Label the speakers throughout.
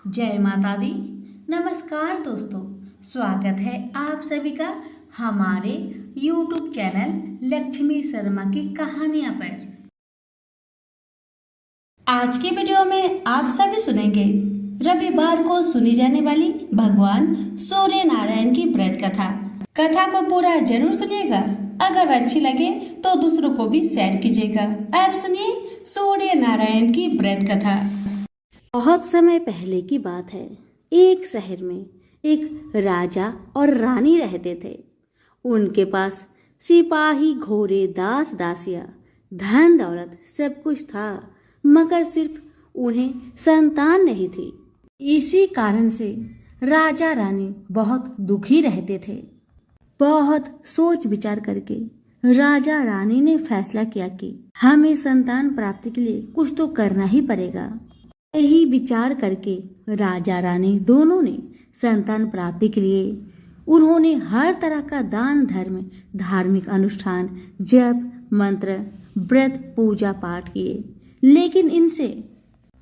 Speaker 1: जय माता दी। नमस्कार दोस्तों, स्वागत है आप सभी का हमारे YouTube चैनल लक्ष्मी शर्मा की कहानियां पर। आज की वीडियो में आप सभी सुनेंगे रविवार को सुनी जाने वाली भगवान सूर्य नारायण की व्रत कथा। कथा को पूरा जरूर सुनिएगा। अगर अच्छी लगे तो दूसरों को भी शेयर कीजिएगा। आप सुनिए सूर्य नारायण की व्रत कथा।
Speaker 2: बहुत समय पहले की बात है। एक शहर में एक राजा और रानी रहते थे। उनके पास सिपाही, घोड़े, दास दासियां, धन दौलत सब कुछ था, मगर सिर्फ उन्हें संतान नहीं थी। इसी कारण से राजा रानी बहुत दुखी रहते थे। बहुत सोच विचार करके राजा रानी ने फैसला किया कि हमें संतान प्राप्ति के लिए कुछ तो करना ही पड़ेगा। यही विचार करके राजा रानी दोनों ने संतान प्राप्ति के लिए उन्होंने हर तरह का दान धर्म, धार्मिक अनुष्ठान, जप मंत्र, व्रत, पूजा पाठ किए, लेकिन इनसे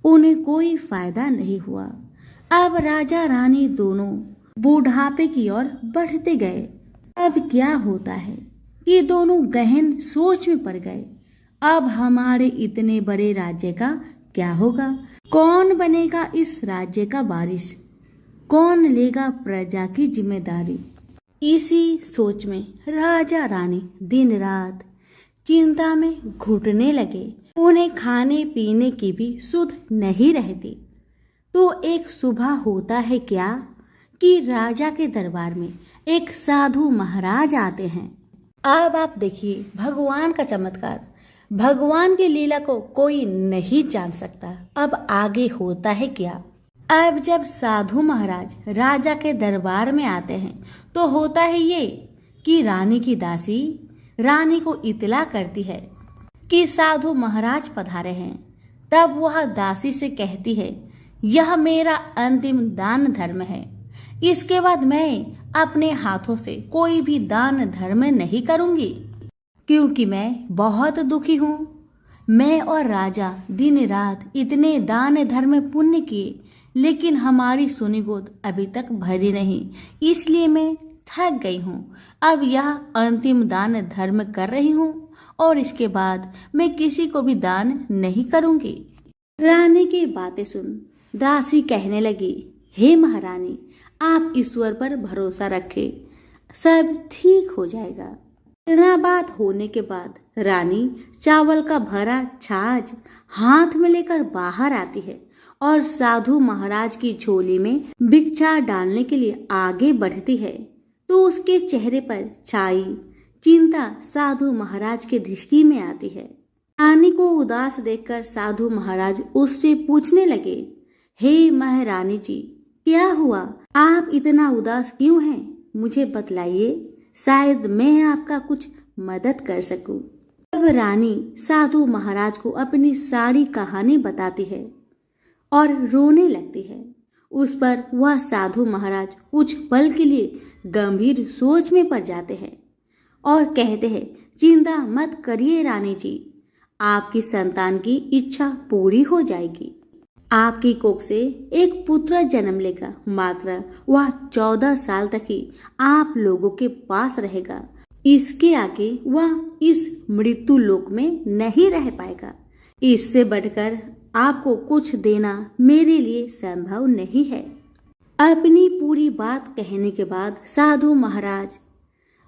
Speaker 2: उन्हें कोई फायदा नहीं हुआ। अब राजा रानी दोनों बुढ़ापे की ओर बढ़ते गए। अब क्या होता है कि दोनों गहन सोच में पड़ गए। अब हमारे इतने बड़े राज्य का क्या होगा? कौन बनेगा इस राज्य का वारिस? कौन लेगा प्रजा की जिम्मेदारी? इसी सोच में राजा रानी दिन रात चिंता में घुटने लगे। उन्हें खाने पीने की भी सुध नहीं रहती। तो एक सुबह होता है क्या कि राजा के दरबार में एक साधु महाराज आते हैं। अब आप देखिए भगवान का चमत्कार। भगवान की लीला को कोई नहीं जान सकता। अब आगे होता है क्या? अब जब साधु महाराज राजा के दरबार में आते हैं तो होता है ये कि रानी की दासी रानी को इतला करती है कि साधु महाराज पधारे हैं। तब वह दासी से कहती है, यह मेरा अंतिम दान धर्म है। इसके बाद मैं अपने हाथों से कोई भी दान धर्म नहीं करूंगी, क्योंकि मैं बहुत दुखी हूँ। मैं और राजा दिन रात इतने दान धर्म पुण्य किए, लेकिन हमारी सुनी गोद अभी तक भरी नहीं, इसलिए मैं थक गई हूँ। अब यह अंतिम दान धर्म कर रही हूँ और इसके बाद मैं किसी को भी दान नहीं करूंगी। रानी की बातें सुन दासी कहने लगी, हे महारानी, आप ईश्वर पर भरोसा रखें, सब ठीक हो जाएगा। इतना बात होने के बाद रानी चावल का भरा छाछ हाथ में लेकर बाहर आती है और साधु महाराज की झोली में भिक्षा डालने के लिए आगे बढ़ती है। तो उसके चेहरे पर छाई चिंता साधु महाराज की दृष्टि में आती है। रानी को उदास देखकर साधु महाराज उससे पूछने लगे, हे महारानी जी, क्या हुआ? आप इतना उदास क्यों हैं? मुझे बतलाइए, शायद मैं आपका कुछ मदद कर सकूं। अब रानी साधु महाराज को अपनी सारी कहानी बताती है और रोने लगती है। उस पर वह साधु महाराज कुछ पल के लिए गंभीर सोच में पड़ जाते हैं और कहते हैं, चिंता मत करिए रानी जी, आपकी संतान की इच्छा पूरी हो जाएगी। आपकी कोख से एक पुत्र जन्म लेगा, मात्र वह 14 साल तक ही आप लोगों के पास रहेगा। इसके आगे वह इस मृत्यु लोक में नहीं रह पाएगा। इससे बढ़कर आपको कुछ देना मेरे लिए संभव नहीं है। अपनी पूरी बात कहने के बाद साधु महाराज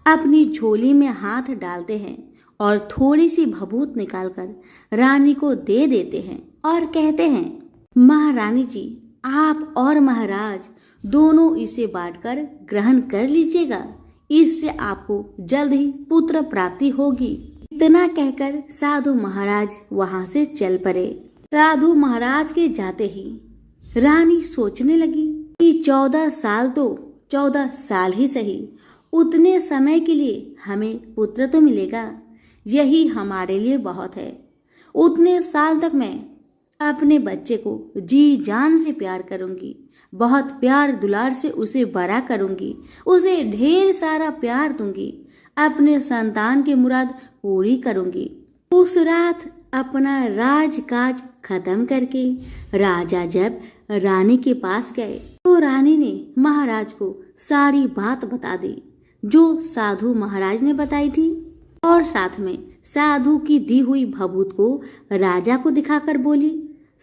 Speaker 2: अपनी झोली में हाथ डालते हैं और थोड़ी सी भभूत निकालकर रानी को दे देते हैं और कहते हैं, महारानी जी, आप और महाराज दोनों इसे बांटकर ग्रहण कर लीजिएगा। इससे आपको जल्द ही पुत्र प्राप्ति होगी। इतना कहकर साधु महाराज वहां से चल पड़े। साधु महाराज के जाते ही रानी सोचने लगी कि 14 साल तो 14 साल ही सही, उतने समय के लिए हमें पुत्र तो मिलेगा, यही हमारे लिए बहुत है। उतने साल तक मैं अपने बच्चे को जी जान से प्यार करूंगी, बहुत प्यार दुलार से उसे बड़ा करूंगी, उसे ढेर सारा प्यार दूंगी, अपने संतान की मुराद पूरी करूंगी। उस रात अपना राजकाज खत्म करके राजा जब रानी के पास गए तो रानी ने महाराज को सारी बात बता दी जो साधु महाराज ने बताई थी, और साथ में साधु की दी हुई भभूत को राजा को दिखाकर बोली,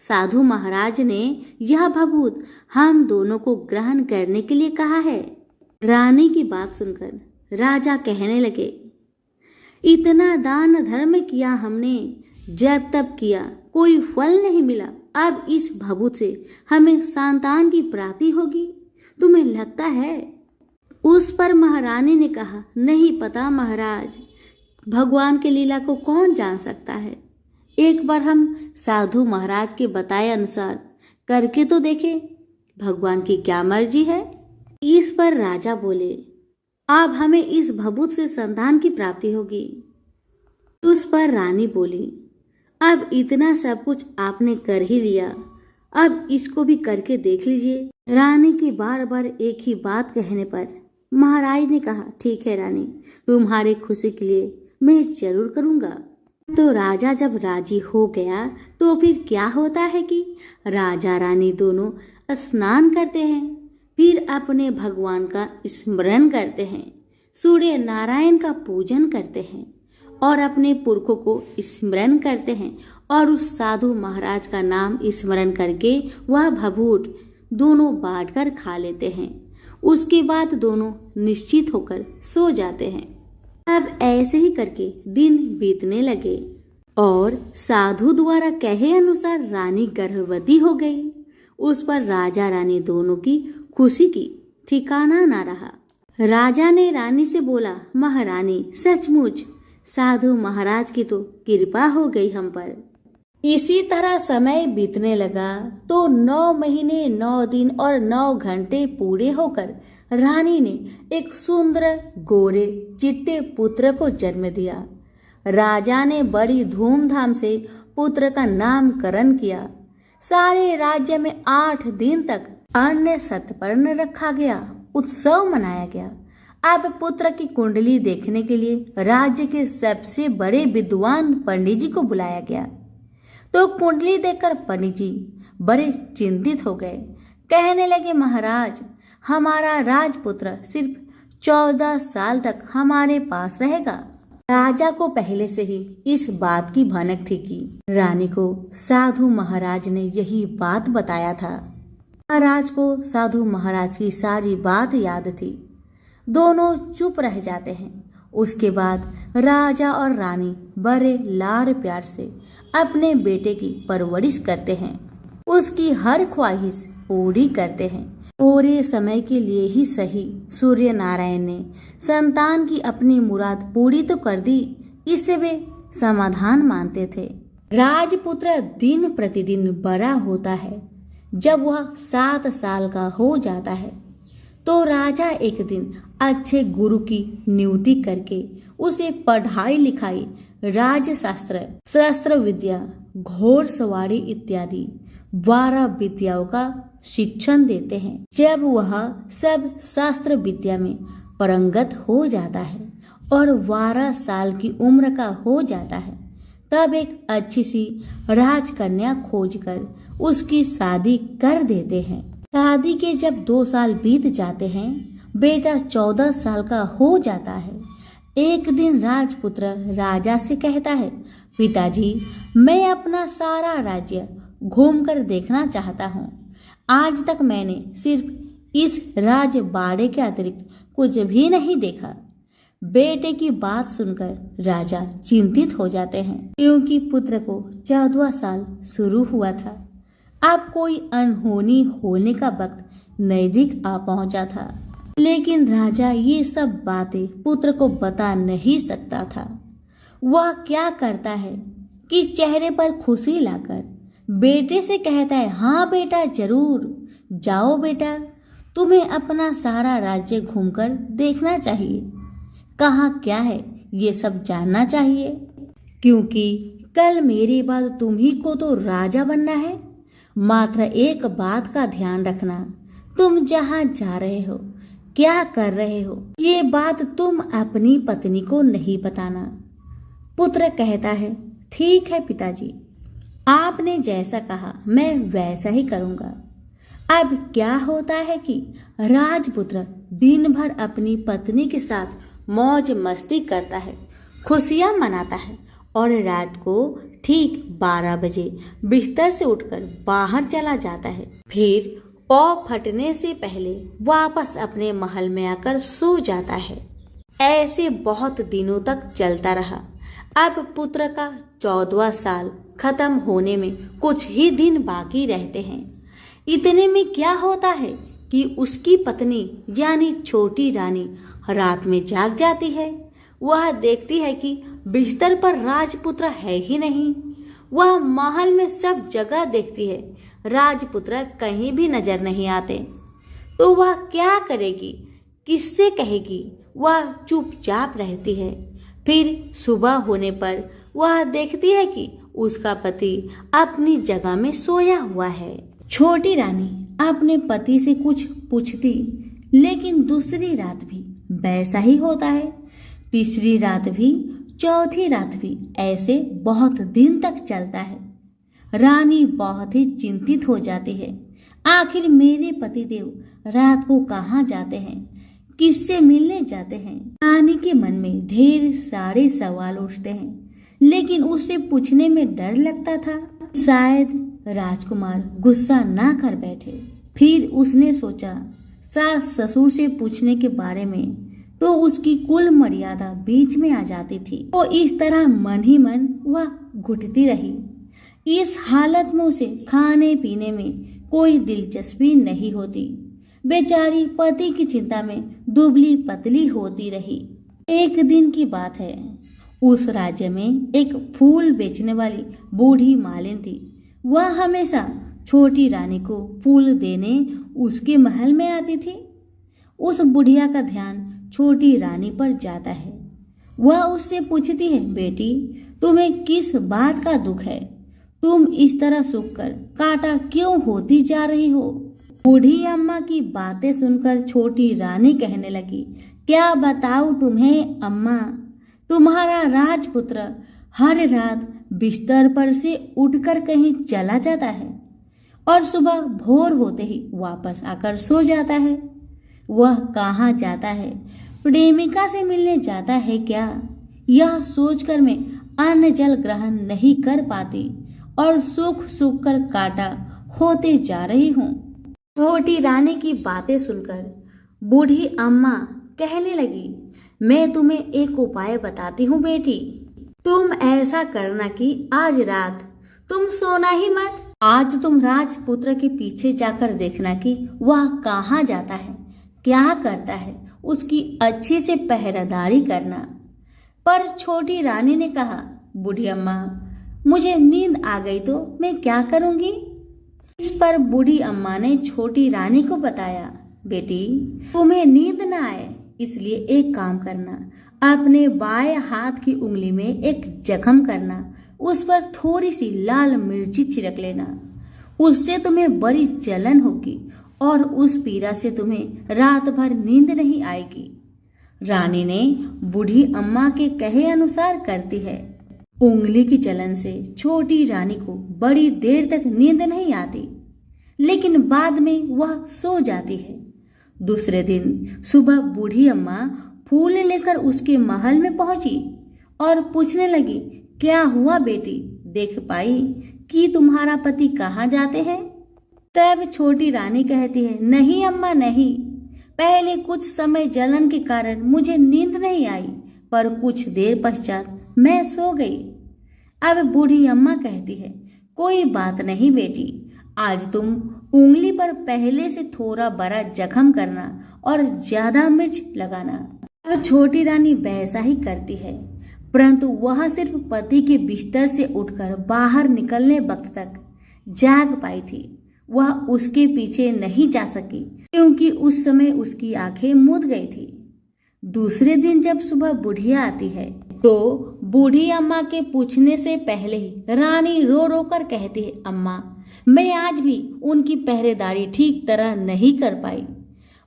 Speaker 2: साधु महाराज ने यह भभूत हम दोनों को ग्रहण करने के लिए कहा है। रानी की बात सुनकर राजा कहने लगे, इतना दान धर्म किया हमने, जब तब किया, कोई फल नहीं मिला। अब इस भभूत से हमें संतान की प्राप्ति होगी, तुम्हें लगता है? उस पर महारानी ने कहा, नहीं पता महाराज, भगवान की लीला को कौन जान सकता है। एक बार हम साधु महाराज के बताए अनुसार करके तो देखें, भगवान की क्या मर्जी है। इस पर राजा बोले, अब हमें इस भभूत से संतान की प्राप्ति होगी। उस पर रानी बोली, अब इतना सब कुछ आपने कर ही लिया, अब इसको भी करके देख लीजिए। रानी की बार बार एक ही बात कहने पर महाराज ने कहा, ठीक है रानी, तुम्हारी खुशी के लिए मैं जरूर करूंगा। तो राजा जब राजी हो गया तो फिर क्या होता है कि राजा रानी दोनों स्नान करते हैं, फिर अपने भगवान का स्मरण करते हैं, सूर्य नारायण का पूजन करते हैं और अपने पुरखों को स्मरण करते हैं, और उस साधु महाराज का नाम स्मरण करके वह भभूत दोनों बांटकर खा लेते हैं। उसके बाद दोनों निश्चित होकर सो जाते हैं। अब ऐसे ही करके दिन बीतने लगे और साधु द्वारा कहे अनुसार रानी गर्भवती हो गई। उस पर राजा रानी दोनों की खुशी की ठिकाना ना रहा। राजा ने रानी से बोला, महारानी, सचमुच साधु महाराज की तो कृपा हो गई हम पर। इसी तरह समय बीतने लगा तो 9 महीने 9 दिन और 9 घंटे पूरे होकर रानी ने एक सुंदर गोरे चिट्टे पुत्र को जन्म दिया। राजा ने बड़ी धूमधाम से पुत्र का नामकरण किया। सारे राज्य में 8 दिन तक अन्न सतपर्ण रखा गया, उत्सव मनाया गया। अब पुत्र की कुंडली देखने के लिए राज्य के सबसे बड़े विद्वान पंडित जी को बुलाया गया। तो कुंडली देखकर पंडित जी बड़े चिंतित हो गए। कहने लगे, महाराज, हमारा राजपुत्र सिर्फ 14 साल तक हमारे पास रहेगा। राजा को पहले से ही इस बात की भनक थी कि रानी को साधु महाराज ने यही बात बताया था। महाराज को साधु महाराज की सारी बात याद थी। दोनों चुप रह जाते हैं। उसके बाद राजा और रानी बड़े लाड़ प्यार से अपने बेटे की परवरिश करते हैं, उसकी हर ख्वाहिश पूरी करते हैं। पूरे समय के लिए ही सही, सूर्य नारायण ने संतान की अपनी मुराद पूरी तो कर दी, इससे वे समाधान मानते थे। राजपुत्र दिन प्रतिदिन बड़ा होता है। जब वह 7 साल का हो जाता है तो राजा एक दिन अच्छे गुरु की नियुक्ति करके उसे पढ़ाई लिखाई, राजशास्त्र, शस्त्र विद्या, घोड़सवारी इत्यादि 12 विद्याओं का शिक्षण देते हैं। जब वह सब शास्त्र विद्या में पारंगत हो जाता है और 12 साल की उम्र का हो जाता है, तब एक अच्छी सी राजकन्या खोजकर उसकी शादी कर देते हैं। शादी के जब 2 साल बीत जाते हैं, बेटा 14 साल का हो जाता है। एक दिन राजपुत्र राजा से कहता है, पिताजी, मैं अपना सारा राज्य घूमकर देखना चाहता हूँ। आज तक मैंने सिर्फ इस राजबाड़े के अतिरिक्त कुछ भी नहीं देखा। बेटे की बात सुनकर राजा चिंतित हो जाते हैं, क्योंकि पुत्र को 14वां साल शुरू हुआ था। अब कोई अनहोनी होने का वक्त नजदीक आ पहुंचा था, लेकिन राजा ये सब बातें पुत्र को बता नहीं सकता था। वह क्या करता है कि चेहरे पर खुशी लाकर बेटे से कहता है, हाँ बेटा, जरूर जाओ बेटा, तुम्हें अपना सारा राज्य घूमकर देखना चाहिए। कहाँ क्या है ये सब जानना चाहिए, क्योंकि कल मेरे बाद तुम्ही को तो राजा बनना है। मात्र एक बात का ध्यान रखना, तुम जहाँ जा रहे हो, क्या कर रहे हो, ये बात तुम अपनी पत्नी को नहीं बताना। पुत्र कहता है, ठीक है पिताजी, आपने जैसा कहा मैं वैसा ही करूँगा। अब क्या होता है कि राजपुत्र दिन भर अपनी पत्नी के साथ मौज मस्ती करता है, खुशियां मनाता है और रात को ठीक 12 बजे बिस्तर से उठकर बाहर चला जाता है। फिर पौ फटने से पहले वापस अपने महल में आकर सो जाता है। ऐसे बहुत दिनों तक चलता रहा। अब पुत्र का 14वां साल खत्म होने में कुछ ही दिन बाकी रहते हैं। इतने में क्या होता है कि उसकी पत्नी यानी छोटी रानी रात में जाग जाती है। वह देखती है कि बिस्तर पर राजपुत्र है ही नहीं। वह महल में सब जगह देखती है, राजपुत्र कहीं भी नजर नहीं आते। तो वह क्या करेगी, किससे कहेगी? वह चुपचाप रहती है। फिर सुबह होने पर वह देखती है कि उसका पति अपनी जगह में सोया हुआ है। छोटी रानी अपने पति से कुछ पूछती, लेकिन दूसरी रात भी वैसा ही होता है, तीसरी रात भी, चौथी रात भी, ऐसे बहुत दिन तक चलता है। रानी बहुत ही चिंतित हो जाती है। आखिर मेरे पतिदेव रात को कहाँ जाते हैं, किससे मिलने जाते हैं? रानी के मन में ढेर सारे सवाल उठते हैं, लेकिन उसे पूछने में डर लगता था, शायद राजकुमार गुस्सा ना कर बैठे। फिर उसने सोचा सास ससुर से पूछने के बारे में, तो उसकी कुल मर्यादा बीच में आ जाती थी। तो इस तरह मन ही मन वह घुटती रही। इस हालत में उसे खाने पीने में कोई दिलचस्पी नहीं होती। बेचारी पति की चिंता में दुबली पतली होती रही। एक दिन की बात है, उस राज्य में एक फूल बेचने वाली बूढ़ी मालिन थी। वह हमेशा छोटी रानी को फूल देने उसके महल में आती थी। उस बुढ़िया का ध्यान छोटी रानी पर जाता है। वह उससे पूछती है, बेटी तुम्हें किस बात का दुख है? तुम इस तरह सूखकर काटा क्यों होती जा रही हो? बूढ़ी अम्मा की बातें सुनकर छोटी रानी कहने लगी, क्या बताऊं तुम्हें अम्मा, तुम्हारा राजपुत्र हर रात बिस्तर पर से उठकर कहीं चला जाता है और सुबह भोर होते ही वापस आकर सो जाता है। वह कहाँ जाता है? प्रेमिका से मिलने जाता है क्या? यह सोचकर मैं अन्न जल ग्रहण नहीं कर पाती और सूख सूख कर काटा होते जा रही हूँ। छोटी रानी की बातें सुनकर बूढ़ी अम्मा कहने लगी, मैं तुम्हें एक उपाय बताती हूँ बेटी। तुम ऐसा करना कि आज रात तुम सोना ही मत। आज तुम राजपुत्र के पीछे जाकर देखना कि वह कहाँ जाता है, क्या करता है, उसकी अच्छे से पहरेदारी करना। पर छोटी रानी ने कहा, बूढ़ी अम्मा मुझे नींद आ गई तो मैं क्या करूंगी? इस पर बूढ़ी अम्मा ने छोटी रानी को बताया, बेटी तुम्हें नींद न आए इसलिए एक काम करना, अपने बाएं हाथ की उंगली में एक जख्म करना, उस पर थोड़ी सी लाल मिर्ची छिड़क लेना। उससे तुम्हें बड़ी जलन होगी और उस पीड़ा से तुम्हें रात भर नींद नहीं आएगी। रानी ने बूढ़ी अम्मा के कहे अनुसार करती है। उंगली की जलन से छोटी रानी को बड़ी देर तक नींद नहीं आती, लेकिन बाद में वह सो जाती है। दूसरे दिन सुबह बूढ़ी अम्मा फूल लेकर उसके महल में पहुंची और पूछने लगी, क्या हुआ बेटी, देख पाई कि तुम्हारा पति कहाँ जाते हैं? तब छोटी रानी कहती है, नहीं अम्मा नहीं, पहले कुछ समय जलन के कारण मुझे नींद नहीं आई, पर कुछ देर पश्चात मैं सो गई। अब बूढ़ी अम्मा कहती है, कोई बात नहीं बेटी, आज तुम उंगली पर पहले से थोड़ा बड़ा जख्म करना और ज्यादा मिर्च लगाना। अब छोटी रानी वैसा ही करती है, परंतु वह सिर्फ पति के बिस्तर से उठकर बाहर निकलने वक्त तक जाग पाई थी। वह उसके पीछे नहीं जा सकी क्योंकि उस समय उसकी आंखें मूंद गई थी। दूसरे दिन जब सुबह बुढ़िया आती है तो बूढ़ी अम्मा के पूछने से पहले ही रानी रो रो कर कहती है, अम्मा मैं आज भी उनकी पहरेदारी ठीक तरह नहीं कर पाई।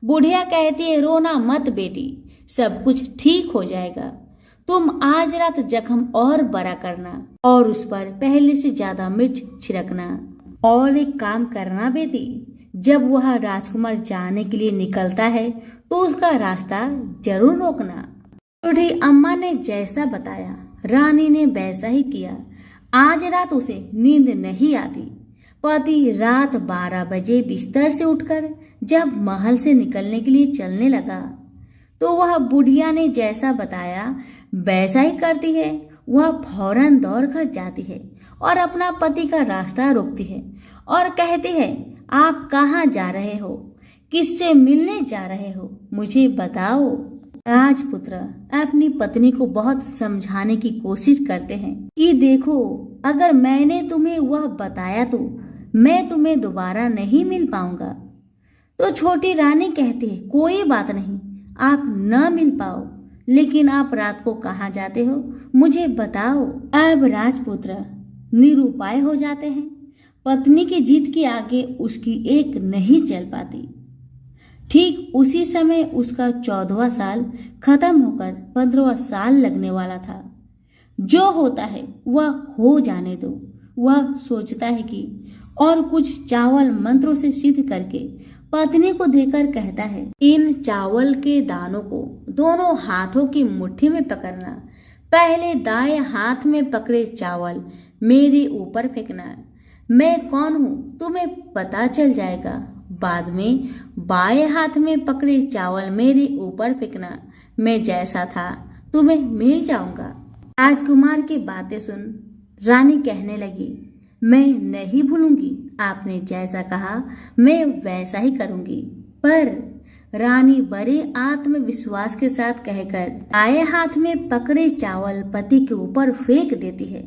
Speaker 2: बुढ़िया कहती है, रोना मत बेटी, सब कुछ ठीक हो जाएगा। तुम आज रात जख्म और बड़ा करना और उस पर पहले से ज्यादा मिर्च छिड़कना। और एक काम करना बेटी, जब वह राजकुमार जाने के लिए निकलता है तो उसका रास्ता जरूर रोकना। बूढ़ी अम्मा ने जैसा बताया रानी ने वैसा ही किया। आज रात उसे नींद नहीं आती। पति रात 12 बजे बिस्तर से उठकर जब महल से निकलने के लिए चलने लगा तो वह बुढ़िया ने जैसा बताया वैसा ही करती है। वह फौरन दौड़ कर जाती है और अपना पति का रास्ता रोकती है और कहती है, आप कहाँ जा रहे हो? किससे मिलने जा रहे हो? मुझे बताओ। राजपुत्र अपनी पत्नी को बहुत समझाने की कोशिश करते हैं कि देखो, अगर मैंने तुम्हें वह बताया तो मैं तुम्हें दोबारा नहीं मिल पाऊंगा। तो छोटी रानी कहती है, कोई बात नहीं, आप न मिल पाओ, लेकिन आप रात को कहाँ जाते हो मुझे बताओ। अब राजपुत्र निरुपाय हो जाते हैं। पत्नी की जिद के आगे उसकी एक नहीं चल पाती। ठीक उसी समय उसका 14वां साल खत्म होकर 15वां साल लगने वाला था। जो होता है वह हो जाने दो। वह सोचता है कि और कुछ चावल मंत्रों से सिद्ध करके पत्नी को देकर कहता है, इन चावल के दानों को दोनों हाथों की मुट्ठी में पकड़ना। पहले दाएं हाथ में पकड़े चावल मेरे ऊपर फेंकना। मैं कौन हूँ तुम्हें पता चल जाएगा। बाद में बाएं हाथ में पकड़े चावल मेरे ऊपर फेंकना। मैं जैसा था तुम्हें मिल जाऊंगा। राजकुमार की बातें सुन रानी कहने लगी, मैं नहीं भूलूंगी। आपने जैसा कहा मैं वैसा ही करूंगी। पर रानी बड़े आत्मविश्वास के साथ कहकर दाएं हाथ में पकड़े चावल पति के ऊपर फेंक देती है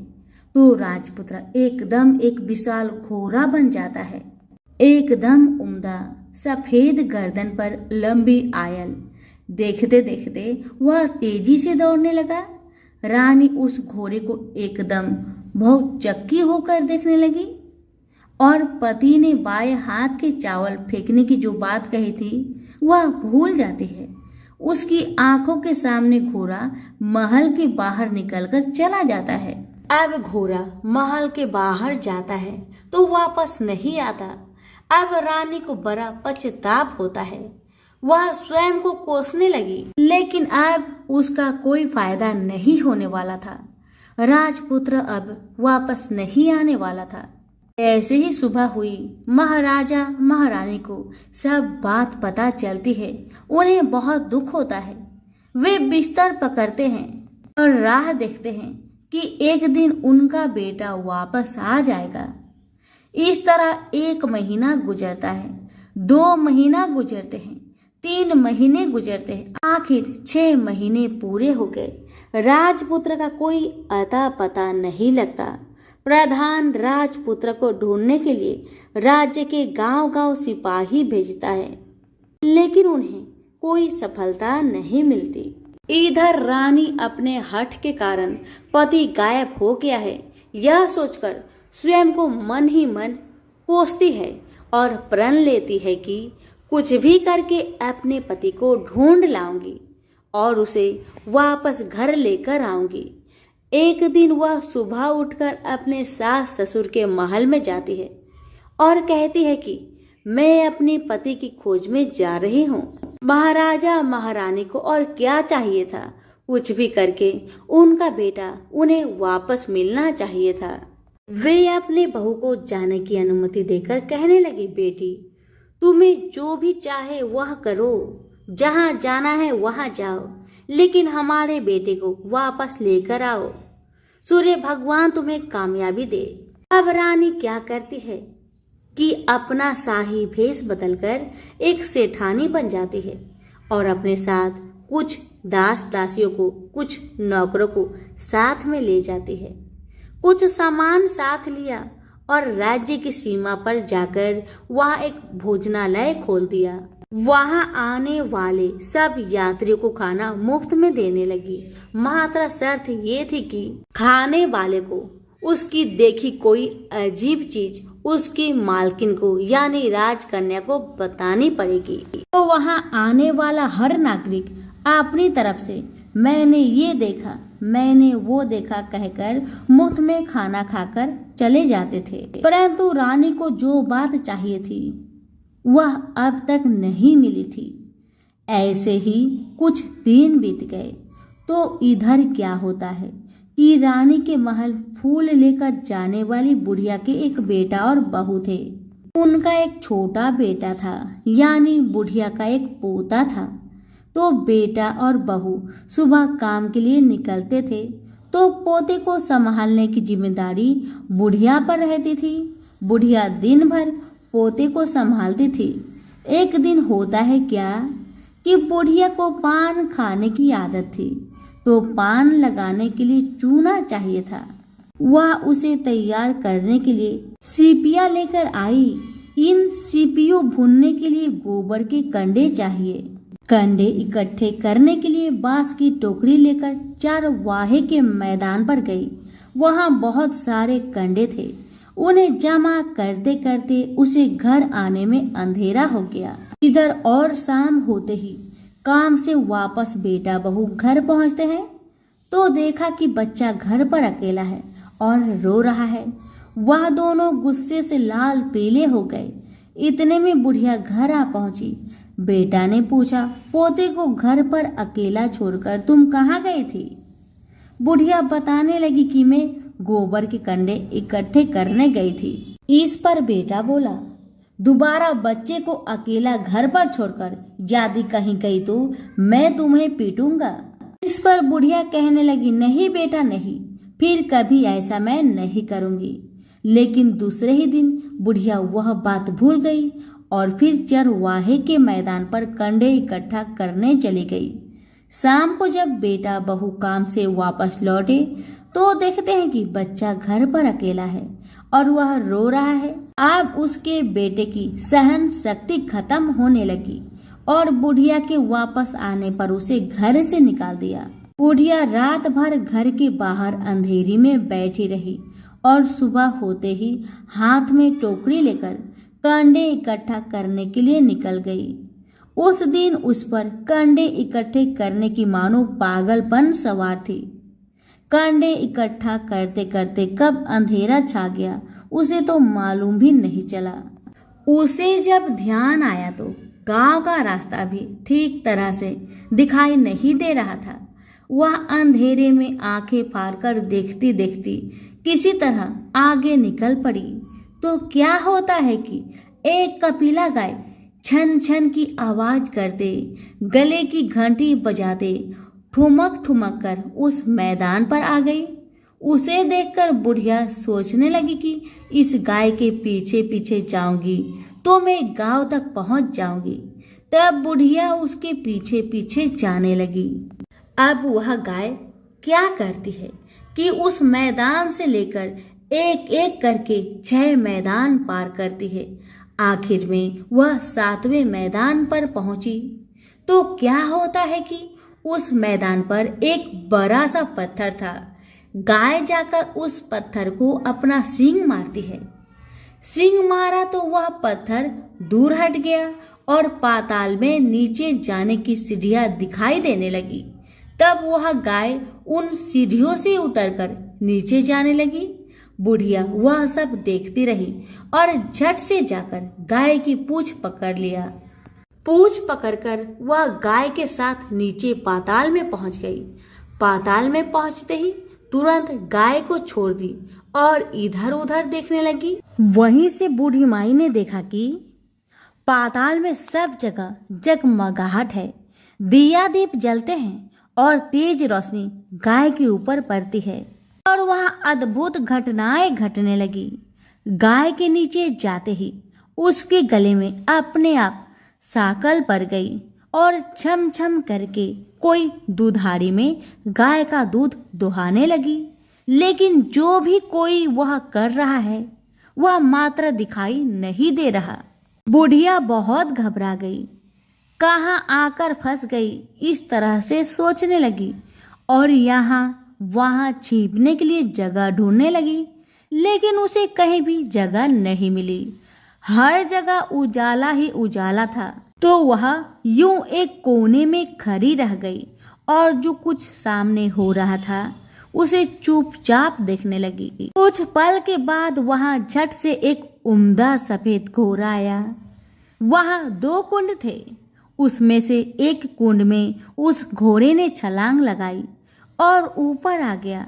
Speaker 2: तो राजपुत्र एकदम एक विशाल घोड़ा बन जाता है। एकदम उम्दा सफेद गर्दन पर लंबी आयल। देखते देखते वह तेजी से दौड़ने लगा। रानी उस घोड़े को एकदम बहुचक्की होकर देखने लगी और पति ने बाएं हाथ के चावल फेंकने की जो बात कही थी वह भूल जाती है। उसकी आंखों के सामने घोड़ा महल के बाहर निकलकर चला जाता है। अब घोड़ा महल के बाहर जाता है तो वापस नहीं आता। अब रानी को बड़ा पश्चाताप होता है। वह स्वयं को कोसने लगी, लेकिन अब उसका कोई फायदा नहीं होने वाला था। राजपुत्र अब वापस नहीं आने वाला था। ऐसे ही सुबह हुई। महाराजा महारानी को सब बात पता चलती है। उन्हें बहुत दुख होता है। वे बिस्तर पकड़ते हैं और राह देखते हैं कि एक दिन उनका बेटा वापस आ जाएगा। इस तरह 1 महीना गुजरता है, 2 महीना गुजरते हैं, 3 महीने गुजरते हैं, आखिर 6 महीने पूरे हो गए। राजपुत्र का कोई अता पता नहीं लगता। प्रधान राजपुत्र को ढूंढने के लिए राज्य के गांव-गांव सिपाही भेजता है, लेकिन उन्हें कोई सफलता नहीं मिलती। इधर रानी अपने हठ के कारण पति गायब हो गया है यह सोचकर स्वयं को मन ही मन कोसती है और प्रण लेती है कि कुछ भी करके अपने पति को ढूंढ लाऊंगी और उसे वापस घर लेकर आऊंगी। एक दिन वह सुबह उठकर अपने सास ससुर के महल में जाती है और कहती है कि मैं अपने पति की खोज में जा रही हूँ। महाराजा महारानी को और क्या चाहिए था, कुछ भी करके उनका बेटा उन्हें वापस मिलना चाहिए था। वे अपने बहू को जाने की अनुमति देकर कहने लगी, बेटी तुम्हें जो भी चाहे वह करो, जहाँ जाना है वहाँ जाओ, लेकिन हमारे बेटे को वापस लेकर आओ। सूर्य भगवान तुम्हें कामयाबी दे। अब रानी क्या करती है कि अपना शाही भेष बदलकर एक सेठानी बन जाती है और अपने साथ कुछ दास दासियों को, कुछ नौकरों को साथ में ले जाती है। कुछ सामान साथ लिया और राज्य की सीमा पर जाकर वहां एक भोजनालय खोल दिया। वहां आने वाले सब यात्रियों को खाना मुफ्त में देने लगी। मात्र शर्त ये थी कि खाने वाले को उसकी देखी कोई अजीब चीज उसकी मालकिन को यानी राजकन्या को बतानी पड़ेगी। तो वहां आने वाला हर नागरिक अपनी तरफ से मैंने ये देखा, मैंने वो देखा कहकर मुफ्त में खाना खाकर चले जाते थे। परंतु रानी को जो बात चाहिए थी वह अब तक नहीं मिली थी। ऐसे ही कुछ दिन बीत गए तो इधर क्या होता है कि रानी के महल फूल लेकर जाने वाली बुढ़िया के एक बेटा और बहू थे। उनका एक छोटा बेटा था, यानी बुढ़िया का एक पोता था। तो बेटा और बहू सुबह काम के लिए निकलते थे तो पोते को संभालने की जिम्मेदारी बुढ़िया पर रहती थी। बुढ़िया दिन भर पोते को संभालती थी। एक दिन होता है क्या कि बुढ़िया को पान खाने की आदत थी, तो पान लगाने के लिए चूना चाहिए था। वह उसे तैयार करने के लिए सीपियाँ लेकर आई। इन सीपियों भूनने के लिए गोबर के कंडे चाहिए। कंडे इकट्ठे करने के लिए बांस की टोकरी लेकर चरवाहे के मैदान पर गई। वहां बहुत सारे कंडे थे। उन्हें जमा करते करते उसे घर आने में अंधेरा हो गया। इधर और शाम होते ही काम से वापस बेटा बहू घर पहुंचते हैं तो देखा कि बच्चा घर पर अकेला है और रो रहा है। वह दोनों गुस्से से लाल पीले हो गए। इतने में बुढ़िया घर आ पहुंची। बेटा ने पूछा, पोते को घर पर अकेला छोड़कर तुम कहाँ गई थी? बुढ़िया बताने लगी कि मैं गोबर के कंडे इकट्ठे करने गई थी। इस पर बेटा बोला, दोबारा बच्चे को अकेला घर पर छोड़कर यदि कहीं गई तो मैं तुम्हें पीटूंगा। इस पर बुढ़िया कहने लगी, नहीं बेटा नहीं, फिर कभी ऐसा मैं नहीं करूंगी। लेकिन दूसरे ही दिन बुढ़िया वह बात भूल गई और फिर चरवाहे के मैदान पर कंडे इकट्ठा करने चली गई। शाम को जब बेटा बहू काम से वापस लौटे तो देखते हैं कि बच्चा घर पर अकेला है और वह रो रहा है। अब उसके बेटे की सहन शक्ति खत्म होने लगी और बुढ़िया के वापस आने पर उसे घर से निकाल दिया। बुढ़िया रात भर घर के बाहर अंधेरी में बैठी रही और सुबह होते ही हाथ में टोकरी लेकर कंडे इकट्ठा करने के लिए निकल गई। उस दिन उस पर कंडे इकट्ठे करने की मानो पागलपन सवार थी। कंडे इकट्ठा करते करते कब अंधेरा छा गया उसे तो मालूम भी नहीं चला। उसे जब ध्यान आया तो गांव का रास्ता भी ठीक तरह से दिखाई नहीं दे रहा था। वह अंधेरे में आंखें फाड़कर देखती देखती किसी तरह आगे निकल पड़ी तो क्या होता है कि एक कपिला गाय छन छन की आवाज करते, गले की घंटी बजाते ठुमक ठुमक कर उस मैदान पर आ गई। उसे देखकर बुढ़िया सोचने लगी कि इस गाय के पीछे पीछे जाऊंगी तो मैं गांव तक पहुंच जाऊंगी। तब बुढ़िया उसके पीछे पीछे जाने लगी। अब वह गाय क्या करती है कि उस मैदान से लेकर एक एक करके 6 मैदान पार करती है। आखिर में वह 7वें मैदान पर पहुंची तो क्या होता है कि उस मैदान पर एक बड़ा सा पत्थर था। गाय जाकर उस पत्थर को अपना सींग मारती है। सींग मारा तो वह पत्थर दूर हट गया और पाताल में नीचे जाने की सीढ़ियां दिखाई देने लगी। तब वह गाय उन सीढ़ियों से उतरकर नीचे जाने लगी। बुढ़िया वह सब देखती रही और झट से जाकर गाय की पूंछ पकड़ लिया। पूंछ पकड़कर वह गाय के साथ नीचे पाताल में पहुंच गई। पाताल में पहुंचते ही तुरंत गाय को छोड़ दी और इधर उधर देखने लगी। वहीं से बूढ़ी माई ने देखा कि पाताल में सब जगह जगमगाहट है, दिया दीप जलते हैं और तेज रोशनी गाय के ऊपर पड़ती है और वहां अद्भुत घटनाएं घटने लगी। गाय के नीचे जाते ही उसके गले में अपने आप साकल पड़ गई और छम छम करके कोई दुधारी में गाय का दूध दुहाने लगी। लेकिन जो भी कोई वह कर रहा है वह मात्र दिखाई नहीं दे रहा। बुढ़िया बहुत घबरा गई, कहाँ आकर फंस गई, इस तरह से सोचने लगी और यहाँ वहां छिपने के लिए जगह ढूंढने लगी। लेकिन उसे कहीं भी जगह नहीं मिली। हर जगह उजाला ही उजाला था। तो वह यूं एक कोने में खड़ी रह गई और जो कुछ सामने हो रहा था उसे चुपचाप देखने लगी। कुछ पल के बाद वहां झट से एक उम्दा सफेद घोड़ा आया। वहां 2 कुंड थे। उसमें से एक कुंड में उस घोड़े ने छलांग लगाई और ऊपर आ गया।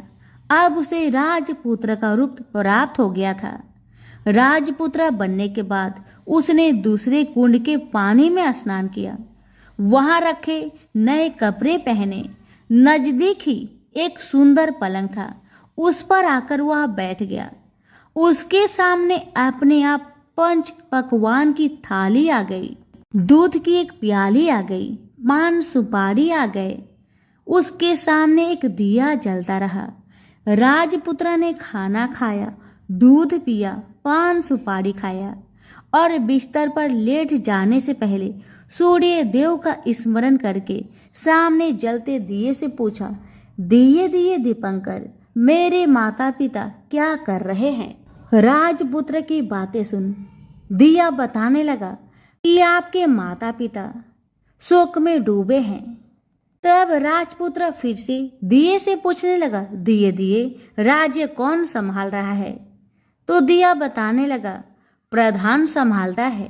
Speaker 2: अब उसे राजपुत्र का रूप प्राप्त हो गया था। राजपुत्र बनने के बाद उसने दूसरे कुंड के पानी में स्नान किया। वहां रखे नए कपड़े पहने। नजदीक ही एक सुंदर पलंग था। उस पर आकर वह बैठ गया। उसके सामने अपने आप 5 पकवान की थाली आ गई। दूध की एक प्याली आ गई। पान सुपारी आ गए। उसके सामने एक दिया जलता रहा। राजपुत्र ने खाना खाया, दूध पिया, पान सुपारी खाया और बिस्तर पर लेट जाने से पहले सूर्य देव का स्मरण करके सामने जलते दिए से पूछा, दिए दिए दीपंकर, मेरे माता पिता क्या कर रहे हैं? राजपुत्र की बातें सुन दिया बताने लगा कि आपके माता पिता शोक में डूबे हैं। तब राजपुत्र फिर से दिए से पूछने लगा, दिए दिए राज्य कौन संभाल रहा है? तो दिया बताने लगा, प्रधान संभालता है।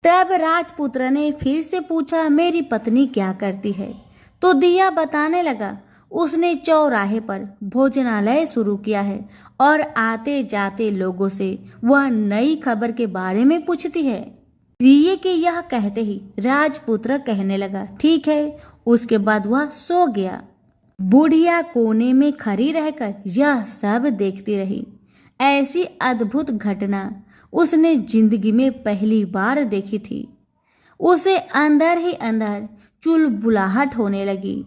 Speaker 2: तब राजपुत्र ने फिर से पूछा, मेरी पत्नी क्या करती है? तो दिया बताने लगा, उसने चौराहे पर भोजनालय शुरू किया है और आते जाते लोगों से वह नई खबर के बारे में पूछती है। दिए के यह कहते ही राजपुत्र कहने लगा, ठीक है। उसके बाद वह सो गया। बुढ़िया कोने में खड़ी रहकर यह सब देखती रही। ऐसी अद्भुत घटना उसने जिंदगी में पहली बार देखी थी। उसे अंदर ही अंदर चुलबुलाहट होने लगी।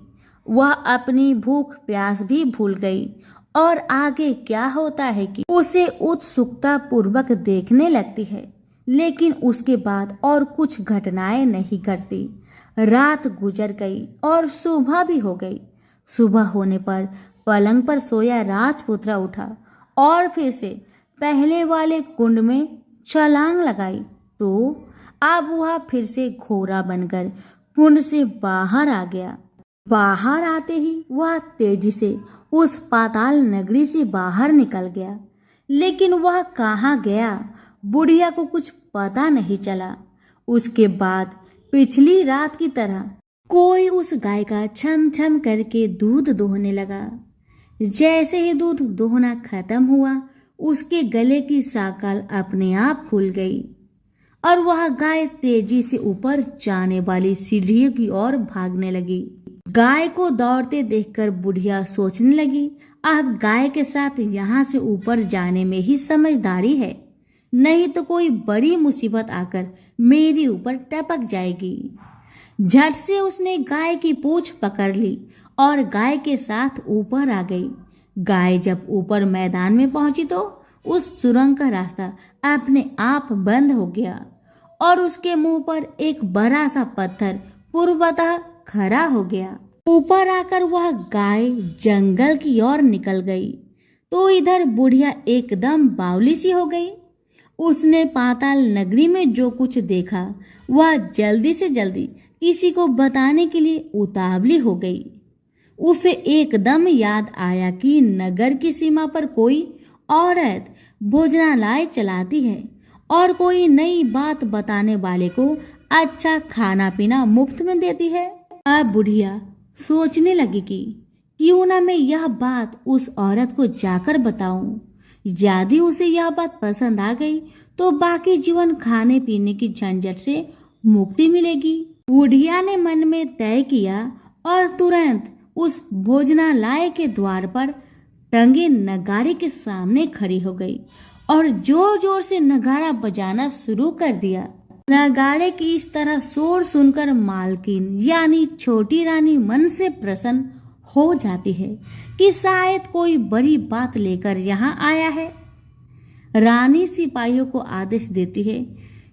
Speaker 2: वह अपनी भूख प्यास भी भूल गई और आगे क्या होता है कि उसे उत्सुकता पूर्वक देखने लगती है। लेकिन उसके बाद और कुछ घटनाएं नहीं घटती। रात गुजर गई और सुबह भी हो गई। सुबह होने पर पलंग पर सोया राजपुत्र उठा और फिर से पहले वाले कुंड में छलांग लगाई। तो अब वह फिर से घोड़ा बनकर कुंड से बाहर आ गया। बाहर आते ही वह तेजी से उस पाताल नगरी से बाहर निकल गया। लेकिन वह कहाँ गया, बुढ़िया को कुछ पता नहीं चला। उसके बाद पिछली रात की तरह कोई उस गाय का छम छम करके दूध दोहने लगा। जैसे ही दूध दोहना खत्म हुआ, उसके गले की साकल अपने आप खुल गई और वह गाय तेजी से ऊपर जाने वाली सीढ़ियों की ओर भागने लगी। गाय को दौड़ते देखकर बुढ़िया सोचने लगी, अब गाय के साथ यहाँ से ऊपर जाने में ही समझदारी है, नहीं तो कोई बड़ी मुसीबत आकर मेरी ऊपर टपक जाएगी। झट से उसने गाय की पूंछ पकड़ ली और गाय के साथ ऊपर आ गई। गाय जब ऊपर मैदान में पहुंची तो उस सुरंग का रास्ता अपने आप बंद हो गया और उसके मुंह पर एक बड़ा सा पत्थर पूर्वतः खड़ा हो गया। ऊपर आकर वह गाय जंगल की ओर निकल गई तो इधर बुढ़िया एकदम बावली सी हो गई। उसने पाताल नगरी में जो कुछ देखा वह जल्दी से जल्दी किसी को बताने के लिए उतावली हो गई। उसे एकदम याद आया कि नगर की सीमा पर कोई औरत भोजनालय चलाती है और कोई नई बात बताने वाले को अच्छा खाना पीना मुफ्त में देती है। अब बुढ़िया सोचने लगी कि क्यों ना मैं यह बात उस औरत को जाकर बताऊं। यदि उसे यह बात पसंद आ गई तो बाकी जीवन खाने पीने की झंझट से मुक्ति मिलेगी। बुढ़िया ने मन में तय किया और तुरंत उस भोजनालय के द्वार पर टंगे नगारे के सामने खड़ी हो गई और जोर जोर से नगारा बजाना शुरू कर दिया। नगाड़े की इस तरह शोर सुनकर मालकिन यानी छोटी रानी मन से प्रसन्न हो जाती है कि शायद कोई बड़ी बात लेकर यहाँ आया है। रानी सिपाहियों को आदेश देती है,